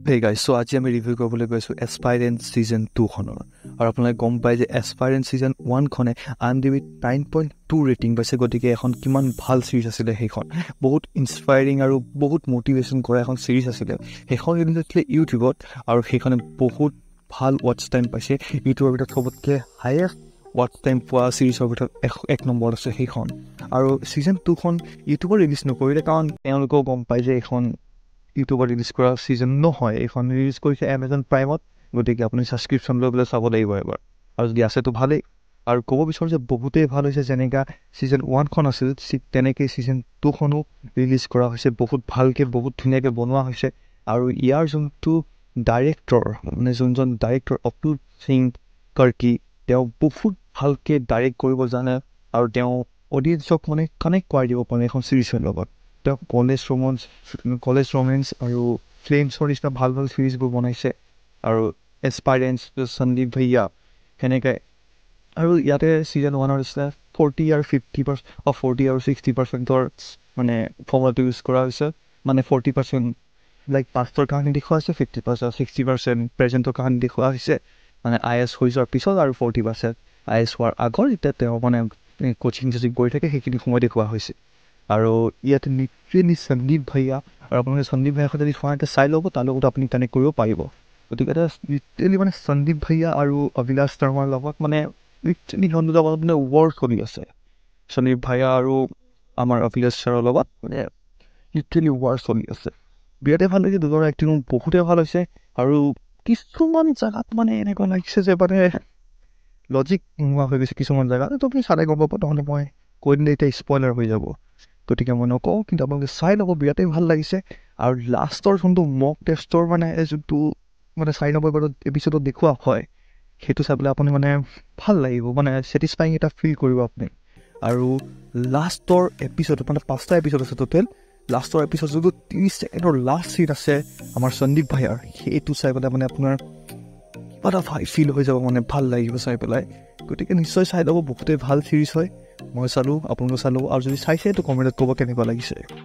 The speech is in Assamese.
Hey guys, so আজি আমি ৰিভিউ কৰিবলৈ গৈছোঁ এস্পাইৰেণ্ট ছিজন 2 খনৰ আৰু আপোনালোকে গম পায় যে এস্পাইৰেণ্ট ছিজন 1 খনে IMDb 9.2 ৰেটিং পাইছে গতিকে এখন কিমান ভাল সিৰিজ আছিলে সেইখন বহুত ইনস্পায়াৰিং আৰু বহুত মোটিভেশ্যন কৰা এখন সিৰিজ আছিলে সেইখন ৰিলিজ হৈছিলে ইউটিউবত আৰু সেইখনে বহুত ভাল ৱাচ টাইম পাইছে ইউটিউবৰ ভিতৰত সবতকৈ হাইয়েষ্ট ৱাচ টাইম পোৱা সিৰিজৰ ভিতৰত এক নম্বৰত আছে সেইখন আৰু ছিজন 2 খন ইউটিউবত ৰিলিজ নকৰিলে কাৰণ তেওঁলোকেও গম পায় যে এইখন ইউটিউবত ৰিলিজ কৰা ছিজন নহয় এইখন ৰিলিজ কৰিছে এমাজন প্ৰাইমত গতিকে আপুনি ছাবস্ক্ৰিপশ্যন লৈ পেলাই চাব লাগিব এবাৰ আৰু যদি আছেতো ভালেই আৰু ক'ব বিচাৰোঁ যে বহুতেই ভাল হৈছে যেনেকৈ ছিজন 1 খন আছিল তেনেকৈ ছিজন 2 খনো ৰিলিজ কৰা হৈছে বহুত ভালকৈ বহুত ধুনীয়াকৈ বনোৱা হৈছে আৰু ইয়াৰ যোনটো ডাইৰেক্টৰ মানে যোনজন ডাইৰেক্টৰ অতুল সিং কাৰ্কি তেওঁ বহুত ভালকৈ ডাইৰেক্ট কৰিব জানে আৰু তেওঁ অডিয়েঞ্চক মানে কানেক্ট কৰাই দিব পাৰে এখন ছিৰিজৰ লগত তেওঁ কলেজ ৰোমেন্স আৰু ফ্লেমছৰ নিচিনা ভাল ভাল চিৰিজবোৰ বনাইছে আৰু এস্পাইৰেণ্ট সন্দীপ ভৈয়া সেনেকৈ আৰু ইয়াতে ছিজন 1ৰ নিচিনা 40 আৰু 50% 40 আৰু 60%ৰ মানে ফৰ্মুলাটো ইউজ কৰা হৈছে মানে 40% লাইক পাষ্টৰ কাহিনী দেখুওৱা হৈছে 50% 60% প্ৰেজেণ্টৰ কাহিনী দেখুওৱা হৈছে মানে IS হৈ যোৱাৰ পিছত আৰু 40% IS হোৱাৰ আগৰ এতিয়া তেওঁ মানে কোচিং কৰি থাকে সেইখিনি সময় দেখুওৱা হৈছে আৰু ইয়াতে লিটাৰেলি সন্দীপ ভৈয়া আৰু আপোনালোকে সন্দীপ ভৈয়াৰ যদি ফাইনতে চাই ল'ব তাৰ লগত আপুনি কানেক্ট কৰিব পাৰিব গতিকে এটা লিটাৰেলি মানে সন্দীপ ভৈয়া আৰু অভিলাষ শৰ্মাৰ লগত মানে লিটাৰেলি সিহঁতৰ লগত মানে ৱাৰ চলি আছে সন্দীপ ভৈয়া আৰু আমাৰ অভিলাষ শৰ্মাৰ লগত মানে লিটাৰেলি ৱাৰ চলি আছে বিৰাটেই ভাল লাগিছে দুজনৰ এক্টিং বহুতেই ভাল হৈছে আৰু কিছুমান জেগাত মানে এনেকুৱা লাগিছে যে মানে লজিক নোহোৱা হৈ গৈছে কিছুমান জেগাত তো আপুনি চালে গম পাব নহ'লে মই কৈ দিলে এতিয়া স্পইলাৰ হৈ যাব গতিকে মই নকওঁ কিন্তু আপোনালোকে চাই ল'ব বিৰাটেই ভাল লাগিছে আৰু লাষ্টৰ যোনটো মক টেষ্টৰ মানে যোনটো মানে 94 এপিছডত দেখুওৱা হয় সেইটো চাই পেলাই আপুনি মানে ভাল লাগিব মানে ছেটিছফাইং এটা ফিল কৰিব আপুনি আৰু লাষ্টৰ এপিছডত মানে 5টা এপিছড আছে টোটেল লাষ্টৰ এপিছড যোনটো 30 ছেকেণ্ডৰ লাষ্ট চিন আছে আমাৰ সন্দীপ ভাইয়াৰ সেইটো চাই পেলাই মানে আপোনাৰ কিবা এটা ফিল হৈ যাব মানে ভাল লাগিব চাই পেলাই গতিকে নিশ্চয় চাই ল'ব বহুতেই ভাল চিৰিজ হয় মই চালোঁ আপোনালোকে চালোঁ আৰু যদি চাইছে তো কমেণ্টত ক'ব কেনেকুৱা লাগিছে